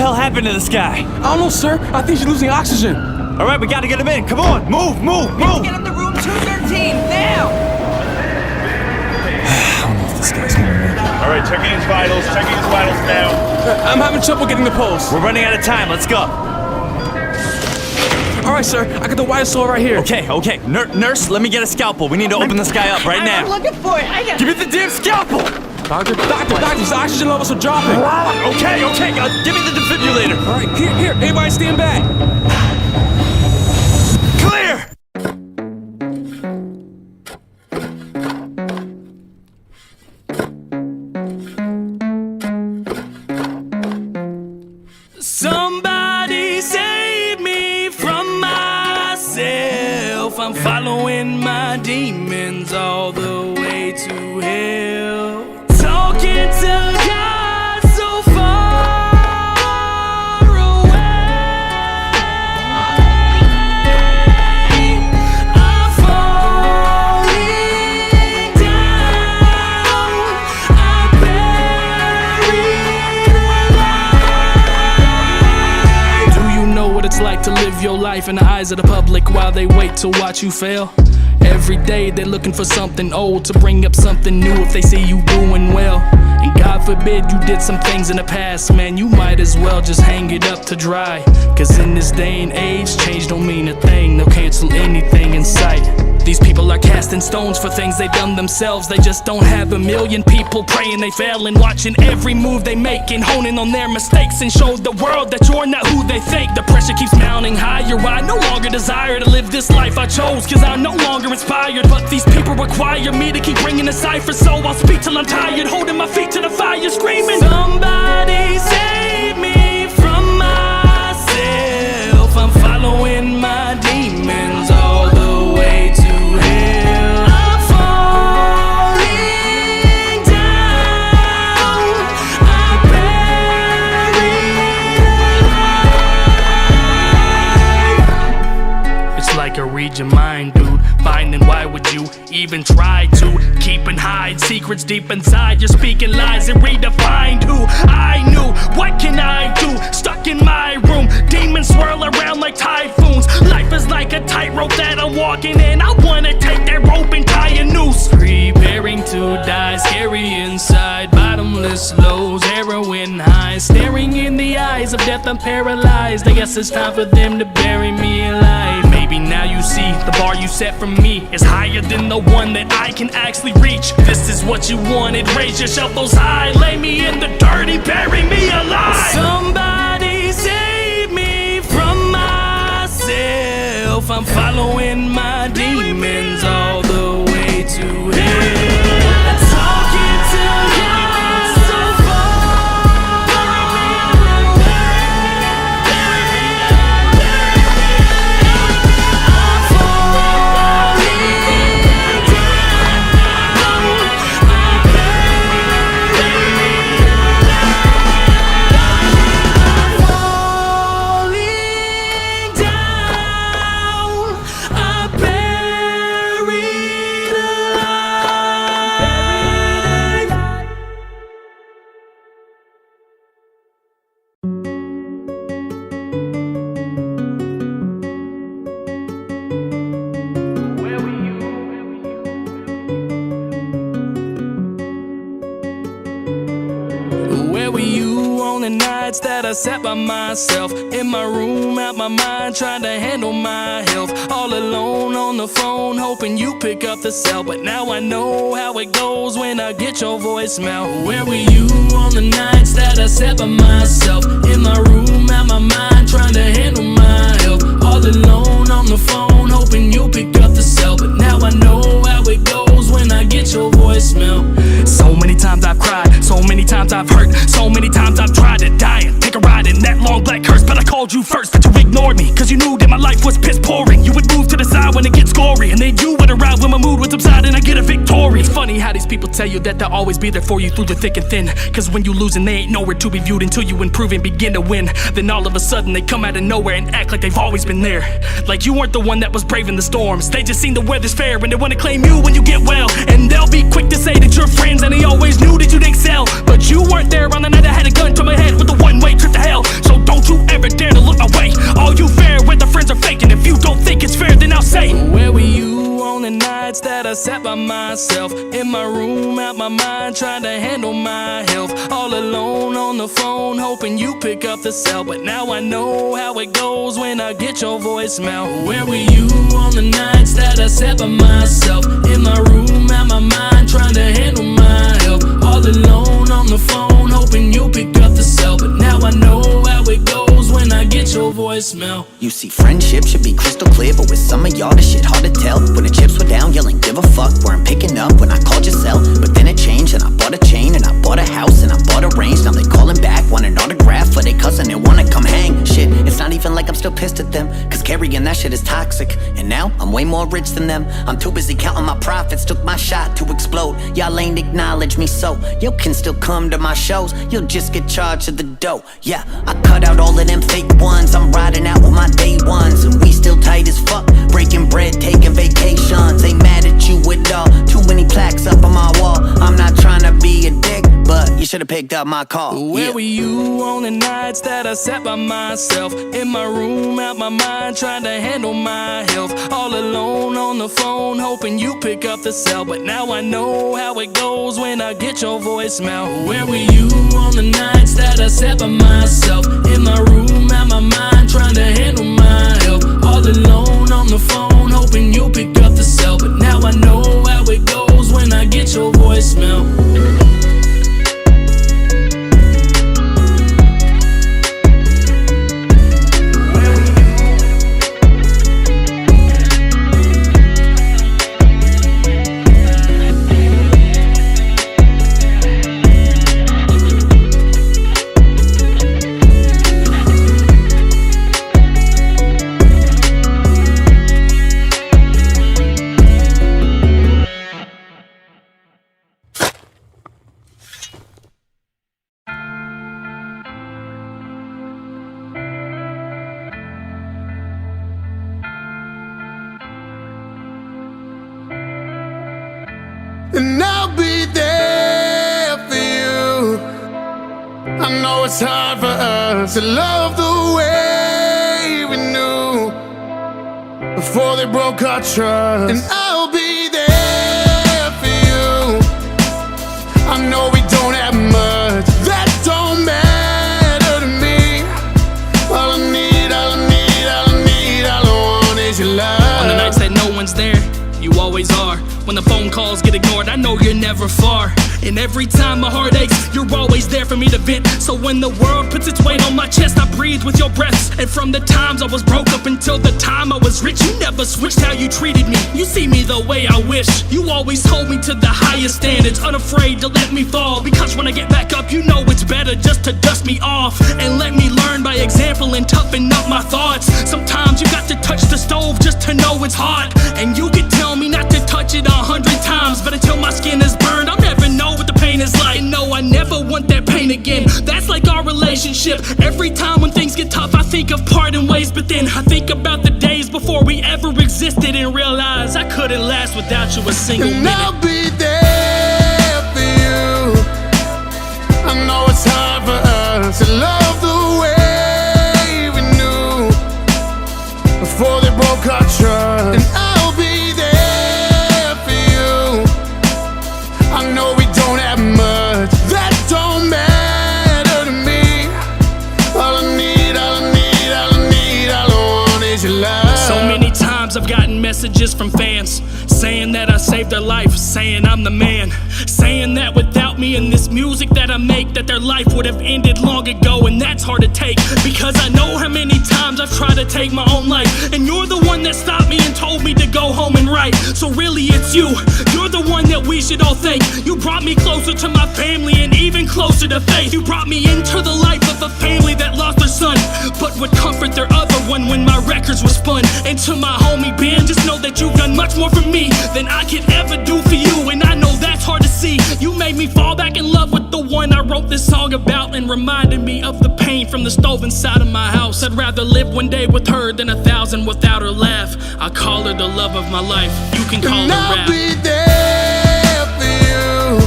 hell happened to this guy? I don't know, sir. I think she's losing oxygen. All right, we gotta get him in. Come on, move. Get him to room 213, now! I don't know if this guy's gonna make it. All right, checking his vitals now. I'm having trouble getting the pulse. We're running out of time. Let's go. All right, sir. I got the wire saw right here. Okay. Nurse, let me get a scalpel. We need to open this guy up right now. I'm looking for it. I got Give me the damn scalpel! Doctor, his oxygen levels are dropping. Okay. Give me the defibrillator. All right, here. Everybody stand back. Clear! Somebody save me from myself. I'm following my demons all the way to hell. Talking to God so far away. I'm falling down. I'm buried alive. Do you know what it's like to live your life in the eyes of the public while they wait to watch you fail? Every day they're looking for something old to bring up something new if they see you doing well. And God forbid you did some things in the past, man, you might as well just hang it up to dry. Cause in this day and age, change don't mean a thing, they'll cancel anything in sight. These people are casting stones for things they've done themselves. They just don't have a million people praying they fail and watching every move they make and honing on their mistakes and show the world that you're not who they think. The pressure keeps mounting higher. I no longer desire to live this life I chose, cause I'm no longer inspired. But these people require me to keep bringing the cipher, so I'll speak till I'm tired, holding my feet to the fire, screaming, somebody save me from myself. I'm following my demons all the way to hell. I'm falling down. I'm buried alive. It's like I read your mind, dude. Finding why would you even try to keep and hide secrets deep inside? You're speaking lies and redefined who I knew. What can I do? Stuck in my room, demons swirl around like typhoons. Life is like a tightrope that I'm walking in. I wanna take that rope and tie a noose. Preparing to die, scary inside. Bottomless lows, heroin highs. Staring in the eyes of death, I'm paralyzed. I guess it's time for them to bury me alive. Maybe now you see the bar you set for me is higher than the one that I can actually reach. This is what you wanted, raise your shovels high. Lay me in the dirty, bury me alive. Somebody save me from myself. I'm following my demons all the way to hell. Talking to God so far away. I'm falling down. I'm buried alive. Falling down. I'm buried alive. Where were you? Where were you on the nights that I sat by myself in my room, out my mind, trying to handle my health? All alone on the phone, hoping you pick up the cell. But now I know how it goes when I get your voicemail. Where were you on the nights that I sat by myself in my room, out my mind, trying to handle my health? All alone on the phone, hoping you pick up the cell. But now I know how it goes when I get your voicemail. So many times I've cried, so many times I've hurt, so many times I've tried to die and take a ride in that long black hearse. But I called you first, but you ignored me, cause you knew that my life was piss pouring. You would move to the side when it gets gory, and then you would arrive when my mood would subside and I get a victory. It's funny how these people tell you that they'll always be there for you through the thick and thin, cause when you lose and they ain't nowhere to be viewed until you improve and begin to win. Then all of a sudden they come out of nowhere and act like they've always been there, like you weren't the one that was braving the storms. They just seen the weather's fair and they wanna claim you when you get well. And they'll be quick to say that you're friends and they always knew that you'd excel. But you weren't there on the night I had a gun to my head with a one-way trip to hell. So room, out my mind, trying to handle my health. All alone on the phone, hoping you pick up the cell. But now I know how it goes when I get your voicemail. Where were you on the nights that I sat by myself? In my room, out my mind, trying to handle my health. All alone on the phone, hoping you pick up the cell. But now I know how it goes when I get your voicemail. You see, friendship should be crystal clear, but with some of y'all, this shit hard to tell. When the chips were down, yelling, give a fuck, weren't picking up when I called your cell. But then it changed, and I bought a chain, and I bought a house, and I bought a range. Now they calling back, want an autograph for they cousin and wanna come hang. Shit, it's not even like I'm still pissed at them, cause carrying that shit is toxic. And now, I'm way more rich than them. I'm too busy counting my profits, took my shot to explode. Y'all ain't acknowledge me, so you can still come to my shows. You'll just get charged to the dough. Yeah, I cut out all of them fake ones. I'm riding out with my day ones, and we still tight as fuck. Breaking bread, taking vacations. Ain't mad at you at all. Too many plaques up on my wall. I'm not trying to be a dick, but you should've picked up my call. Where were you on the nights that I sat by myself? In my room, out my mind, trying to handle my health. All alone on the phone, hoping you pick up the cell. But now I know how it goes when I get your voicemail. Where were you on the nights that I sat by myself? In my room, out my mind, trying to handle my health. All alone on the phone, hoping you pick up the cell. But now I know how it goes when I get your voicemail. And I'll be there for you. I know it's hard for us to love the way we knew before they broke our trust. And I'll be there for you. I know we don't have much, that don't matter to me. All I need, all I need, all I need, all I want is your love. On the nights that no one's there, you always are. When the phone calls get ignored, I know you're never far. And every time my heart aches, you're always there for me to vent. So when the world puts its weight on my chest, I breathe with your breaths. And from the times I was broke up until the time I was rich, you never switched how you treated me. You see me the way I wish. You always hold me to the highest standards, unafraid to let me fall. Because when I get back up, you know it's better just to dust me off and let me learn by example and toughen up my thoughts. Sometimes you got to touch the stove just to know it's hot. And you can tell me not to touch it 100 times, but until my skin is burned, I'll never know what the pain is like. And no, I never want that pain again. That's like our relationship. Every time when things get tough, I think of parting ways. But then I think about the days before we ever existed and realize I couldn't last without you a single and minute. I'll be there for you. I know it's hard for us to love the way we knew before they broke our trust. And I'll be there for you. I know we don't have much, that don't matter to me. All I need, all I need, all I need, all I want is your love. So many times I've gotten messages from fans saying that I saved their life, saying I'm the man, saying that without me and this music that I make, that their life would have ended long ago. And that's hard to take, because I know how many times I've tried to take my own life, and you're the one that stopped me and told me to go home and write. So really it's you, you're the one that we should all thank. You brought me closer to my family and even closer to faith. You brought me into the life of a family that lost their son, but would comfort their other one when my records were spun. And to my homie Ben, just know that you've done much more for me than I could ever do for you. And I know that's hard to see. You made me fall back in love with the one I wrote this song about, and reminded me of the pain from the stove inside of my house. I'd rather live one day with her than 1,000 without her laugh. I call her the love of my life. You can call and her I'll rap. be there for you.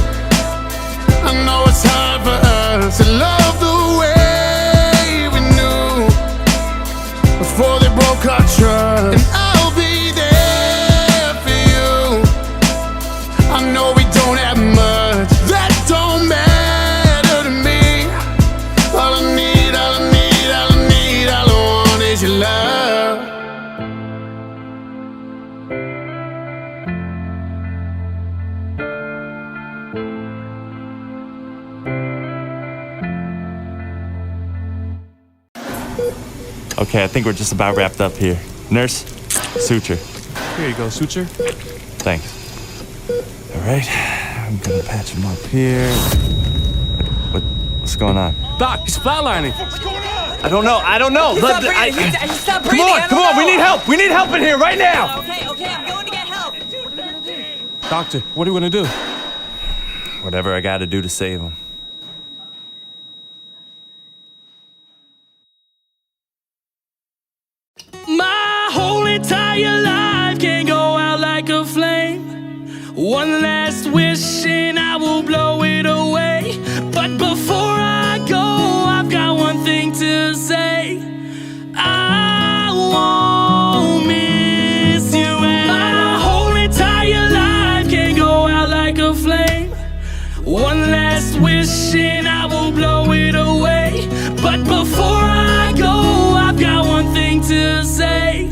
I know it's hard for us to love the way we knew before they broke our trust. And I'll be there for you. I know we don't have Okay, I think we're just about wrapped up here. Nurse, suture. Here you go, suture. Thanks. All right, I'm gonna patch him up here. What's going on? Doc, he's flatlining. I don't know. Stop breathing. Stop Come breathing. on, come on. We need help. We need help in here right now. Okay, I'm going to get help. Doctor, what are you gonna do? Whatever I gotta do to save him. My whole entire life can go out like a flame. One last wish and I will blow it away. But before I go, I've got one thing to say. I won't miss you. And my whole entire life can go out like a flame. One last wish and I will blow it away. But before I go, I've got one thing to say.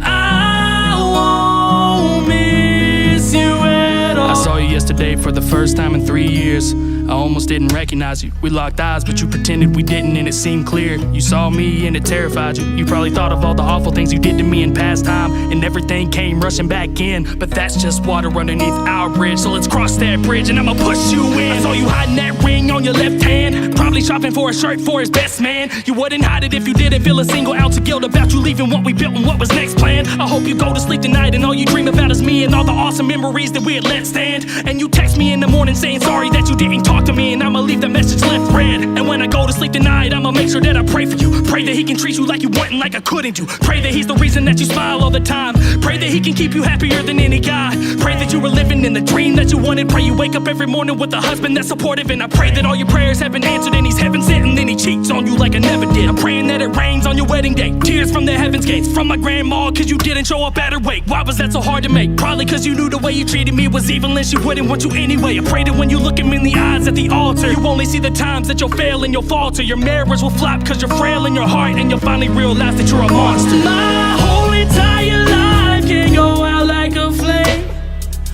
I won't miss you at all. I saw you yesterday for the first time in 3 years. I almost didn't recognize you. We locked eyes, but you pretended we didn't, and it seemed clear. You saw me and it terrified you. You probably thought of all the awful things you did to me in past time, and everything came rushing back in. But that's just water underneath our bridge, so let's cross that bridge and I'ma push you in. I saw you hiding that ring on your left hand, probably shopping for a shirt for his best man. You wouldn't hide it if you didn't feel a single ounce of guilt about you leaving what we built and what was next planned. I hope you go to sleep tonight and all you dream about is me and all the awesome memories that we had let stand. And you text me in the morning saying sorry that you didn't talk to me, and I'ma leave the message left read. And when I go to sleep tonight, I'ma make sure that I pray for you. Pray that he can treat you like you want and like I couldn't do. Pray that he's the reason that you smile all the time. Pray that he can keep you happier than any guy. Pray that you were living in the dream that you wanted. Pray you wake up every morning with a husband that's supportive. And I pray that all your prayers have been answered and he's heaven sent, and then he cheats on you like I never did. I'm praying that it rains on your wedding day, tears from the heaven's gates from my grandma, cause you didn't show up at her wake. Why was that so hard to make? Probably cause you knew the way you treated me was evil and she wouldn't want you anyway. I pray that when you look him in the eyes at the altar, you only see the times that you'll fail and you'll falter. Your marriage will flop cause you're frail in your heart, and you'll finally realize that you're a monster. My whole entire life can go out like a flame.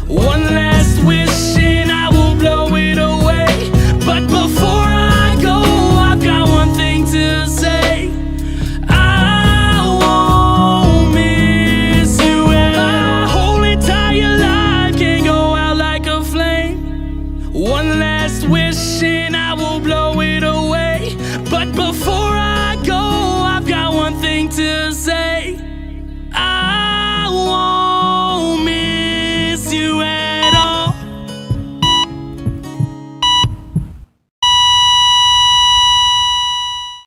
One last wish and I will blow it